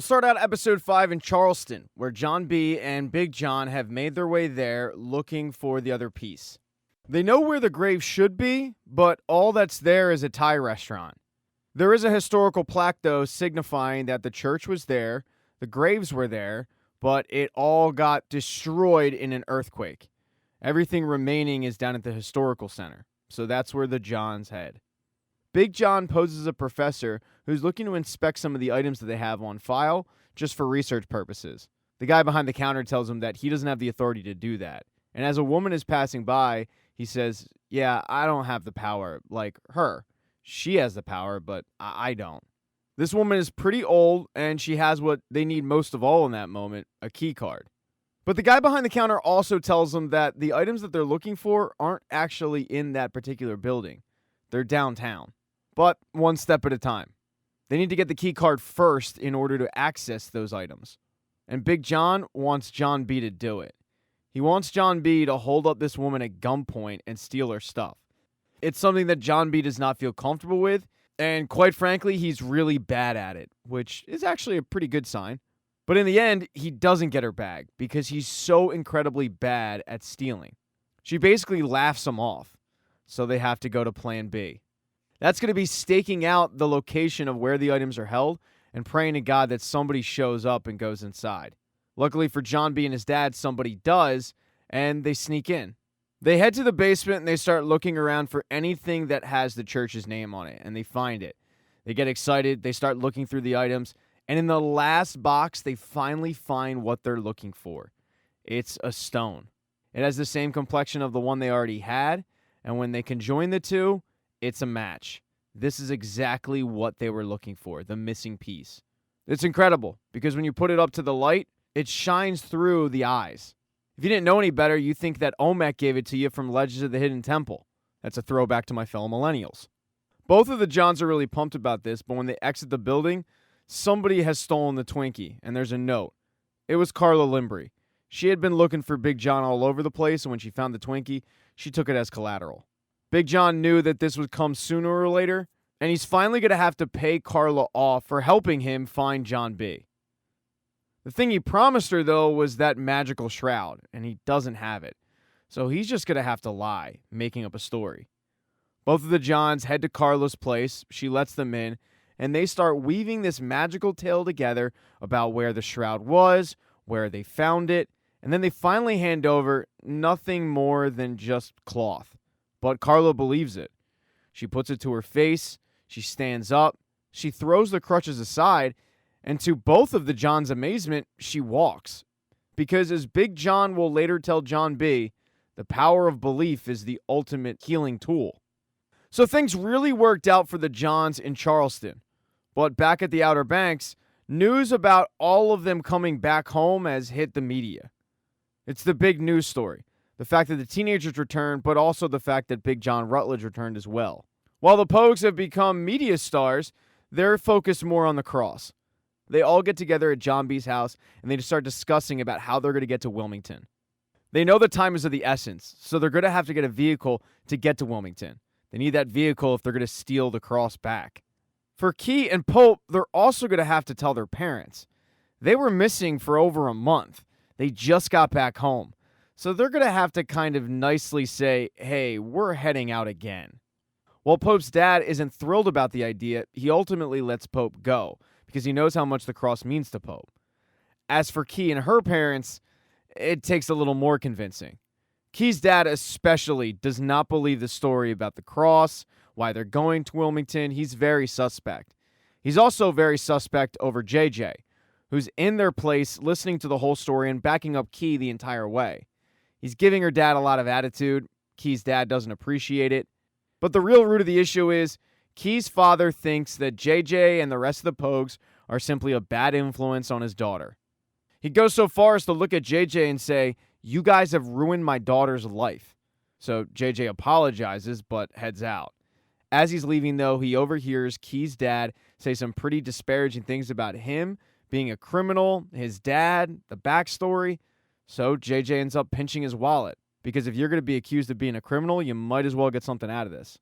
We'll start out episode 5 in Charleston, where John B. and Big John have made their way there looking for the other piece. They know where the grave should be, but all that's there is a Thai restaurant. There is a historical plaque, though, signifying that the church was there, the graves were there, but it all got destroyed in an earthquake. Everything remaining is down at the historical center, so that's where the Johns head. Big John poses a professor who's looking to inspect some of the items that they have on file just for research purposes. The guy behind the counter tells him that he doesn't have the authority to do that. And as a woman is passing by, he says, "Yeah, I don't have the power like her. She has the power, but I don't." This woman is pretty old, and she has what they need most of all in that moment, a key card. But the guy behind the counter also tells them that the items that they're looking for aren't actually in that particular building. They're downtown. But one step at a time. They need to get the key card first in order to access those items. And Big John wants John B. to do it. He wants John B. to hold up this woman at gunpoint and steal her stuff. It's something that John B. does not feel comfortable with, and quite frankly, he's really bad at it, which is actually a pretty good sign. But in the end, he doesn't get her bag because he's so incredibly bad at stealing. She basically laughs him off, so they have to go to plan B. That's going to be staking out the location of where the items are held and praying to God that somebody shows up and goes inside. Luckily for John B. and his dad, somebody does, and they sneak in. They head to the basement and they start looking around for anything that has the church's name on it, and they find it. They get excited, they start looking through the items, and in the last box, they finally find what they're looking for. It's a stone. It has the same complexion of the one they already had, and when they conjoin the two, it's a match. This is exactly what they were looking for, the missing piece. It's incredible, because when you put it up to the light, it shines through the eyes. If you didn't know any better, you think that Olmec gave it to you from Legends of the Hidden Temple. That's a throwback to my fellow millennials. Both of the Johns are really pumped about this, but when they exit the building, somebody has stolen the Twinkie, and there's a note. It was Carla Limbry. She had been looking for Big John all over the place, and when she found the Twinkie, she took it as collateral. Big John knew that this would come sooner or later, and he's finally going to have to pay Carla off for helping him find John B. The thing he promised her, though, was that magical shroud, and he doesn't have it. So he's just going to have to lie, making up a story. Both of the Johns head to Carla's place, she lets them in, and they start weaving this magical tale together about where the shroud was, where they found it, and then they finally hand over nothing more than just cloth. But Carla believes it. She puts it to her face, she stands up, she throws the crutches aside, and to both of the Johns' amazement, she walks. Because as Big John will later tell John B., the power of belief is the ultimate healing tool. So things really worked out for the Johns in Charleston. But back at the Outer Banks, news about all of them coming back home has hit the media. It's the big news story. The fact that the teenagers returned, but also the fact that Big John Rutledge returned as well. While the Pogues have become media stars, they're focused more on the cross. They all get together at John B.'s house, and they just start discussing about how they're going to get to Wilmington. They know the time is of the essence, so they're going to have to get a vehicle to get to Wilmington. They need that vehicle if they're going to steal the cross back. For Key and Pope, they're also going to have to tell their parents. They were missing for over a month. They just got back home. So they're going to have to kind of nicely say, hey, we're heading out again. While Pope's dad isn't thrilled about the idea, he ultimately lets Pope go because he knows how much the cross means to Pope. As for Key and her parents, it takes a little more convincing. Key's dad especially does not believe the story about the cross, why they're going to Wilmington. He's very suspect. He's also very suspect over JJ, who's in their place listening to the whole story and backing up Key the entire way. He's giving her dad a lot of attitude. Key's dad doesn't appreciate it. But the real root of the issue is Key's father thinks that JJ and the rest of the Pogues are simply a bad influence on his daughter. He goes so far as to look at JJ and say, "You guys have ruined my daughter's life." So JJ apologizes but heads out. As he's leaving, though, he overhears Key's dad say some pretty disparaging things about him being a criminal, his dad, the backstory. So JJ ends up pinching his wallet, because if you're going to be accused of being a criminal, you might as well get something out of this.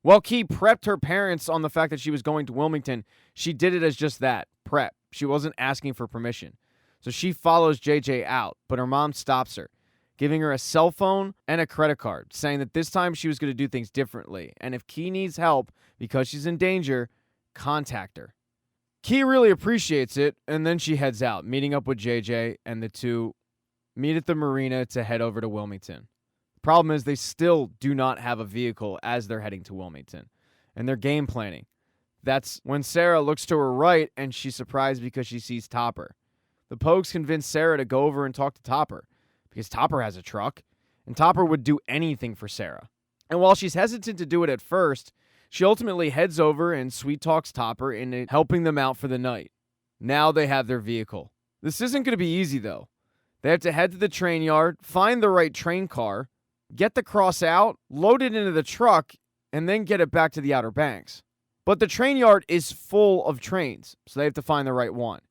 While Key prepped her parents on the fact that she was going to Wilmington, she did it as just that, prep. She wasn't asking for permission. So she follows JJ out, but her mom stops her, giving her a cell phone and a credit card, saying that this time she was going to do things differently. And if Key needs help because she's in danger, contact her. Key really appreciates it, and then she heads out, meeting up with JJ, and the two meet at the marina to head over to Wilmington. The problem is they still do not have a vehicle as they're heading to Wilmington, and they're game planning. That's when Sarah looks to her right, and she's surprised because she sees Topper. The Pogues convince Sarah to go over and talk to Topper, because Topper has a truck, and Topper would do anything for Sarah. And while she's hesitant to do it at first, she ultimately heads over and sweet-talks Topper into helping them out for the night. Now they have their vehicle. This isn't going to be easy, though. They have to head to the train yard, find the right train car, get the cross out, load it into the truck, and then get it back to the Outer Banks. But the train yard is full of trains, so they have to find the right one.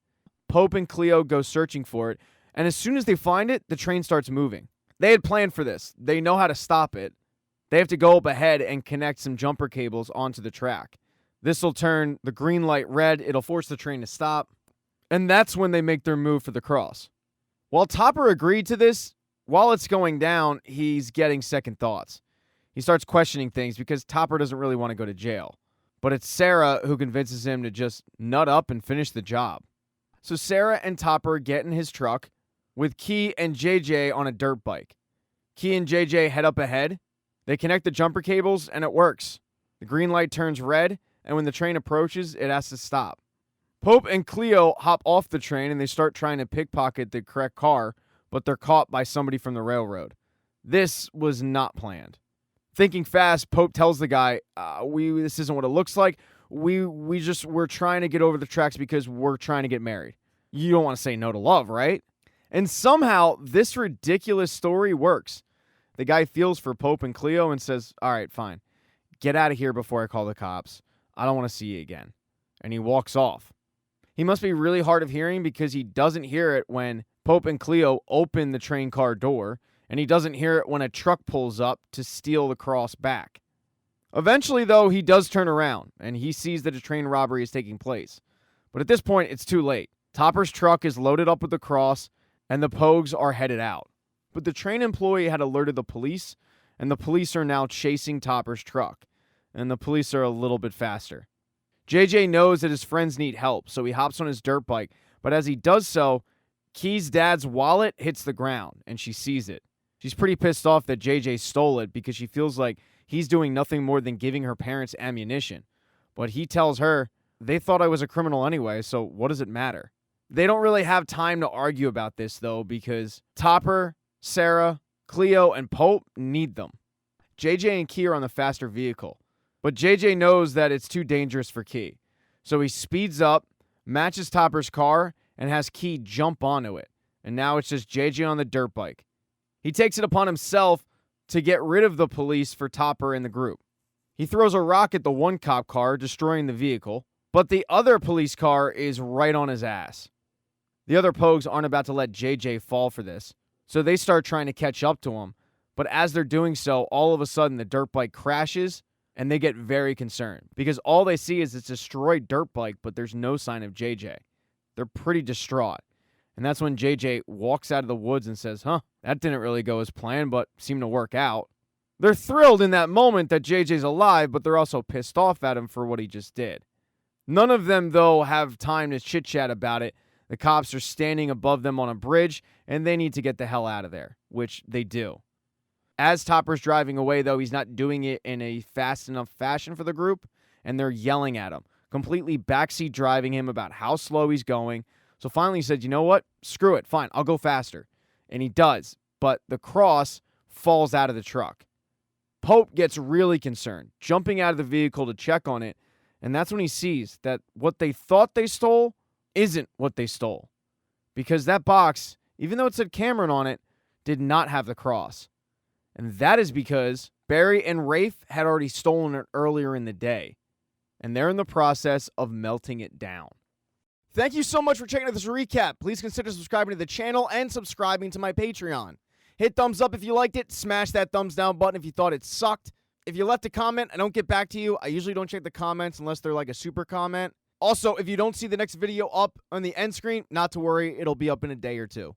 Pope and Cleo go searching for it, and as soon as they find it, the train starts moving. They had planned for this. They know how to stop it. They have to go up ahead and connect some jumper cables onto the track. This will turn the green light red. It'll force the train to stop. And that's when they make their move for the cross. While Topper agreed to this, while it's going down, he's getting second thoughts. He starts questioning things because Topper doesn't really want to go to jail. But it's Sarah who convinces him to just nut up and finish the job. So Sarah and Topper get in his truck with Key and JJ on a dirt bike. Key and JJ head up ahead. They connect the jumper cables, and it works. The green light turns red, and when the train approaches, it has to stop. Pope and Cleo hop off the train, and they start trying to pickpocket the correct car, but they're caught by somebody from the railroad. This was not planned. Thinking fast, Pope tells the guy, this isn't what it looks like. We're trying to get over the tracks because we're trying to get married. You don't want to say no to love, right? And somehow, this ridiculous story works. The guy feels for Pope and Cleo and says, all right, fine. Get out of here before I call the cops. I don't want to see you again. And he walks off. He must be really hard of hearing because he doesn't hear it when Pope and Cleo open the train car door, and he doesn't hear it when a truck pulls up to steal the cross back. Eventually, though, he does turn around, and he sees that a train robbery is taking place. But at this point, it's too late. Topper's truck is loaded up with the cross, and the Pogues are headed out. But the train employee had alerted the police, and the police are now chasing Topper's truck. And the police are a little bit faster. JJ knows that his friends need help, so he hops on his dirt bike. But as he does so, Key's dad's wallet hits the ground, and she sees it. She's pretty pissed off that JJ stole it because she feels like he's doing nothing more than giving her parents ammunition. But he tells her, they thought I was a criminal anyway, so what does it matter? They don't really have time to argue about this, though, because Topper, Sarah, Cleo, and Pope need them. JJ and Key are on the faster vehicle, but JJ knows that it's too dangerous for Key. So he speeds up, matches Topper's car, and has Key jump onto it. And now it's just JJ on the dirt bike. He takes it upon himself to get rid of the police for Topper and the group. He throws a rock at the one cop car, destroying the vehicle, but the other police car is right on his ass. The other Pogues aren't about to let JJ fall for this, so they start trying to catch up to him. But as they're doing so, all of a sudden the dirt bike crashes, and they get very concerned because all they see is this destroyed dirt bike, but there's no sign of JJ. They're pretty distraught. And that's when JJ walks out of the woods and says, that didn't really go as planned, but seemed to work out. They're thrilled in that moment that JJ's alive, but they're also pissed off at him for what he just did. None of them, though, have time to chit-chat about it. The cops are standing above them on a bridge, and they need to get the hell out of there, which they do. As Topper's driving away, though, he's not doing it in a fast enough fashion for the group, and they're yelling at him, completely backseat driving him about how slow he's going. So finally he said, you know what? Screw it. Fine, I'll go faster. And he does, but the cross falls out of the truck. Pope gets really concerned, jumping out of the vehicle to check on it, and that's when he sees that what they thought they stole isn't what they stole. Because that box, even though it said Cameron on it, did not have the cross. And that is because Barry and Rafe had already stolen it earlier in the day. And they're in the process of melting it down. Thank you so much for checking out this recap. Please consider subscribing to the channel and subscribing to my Patreon. Hit thumbs up if you liked it. Smash that thumbs down button if you thought it sucked. If you left a comment, I don't get back to you. I usually don't check the comments unless they're like a super comment. Also, if you don't see the next video up on the end screen, not to worry, it'll be up in a day or two.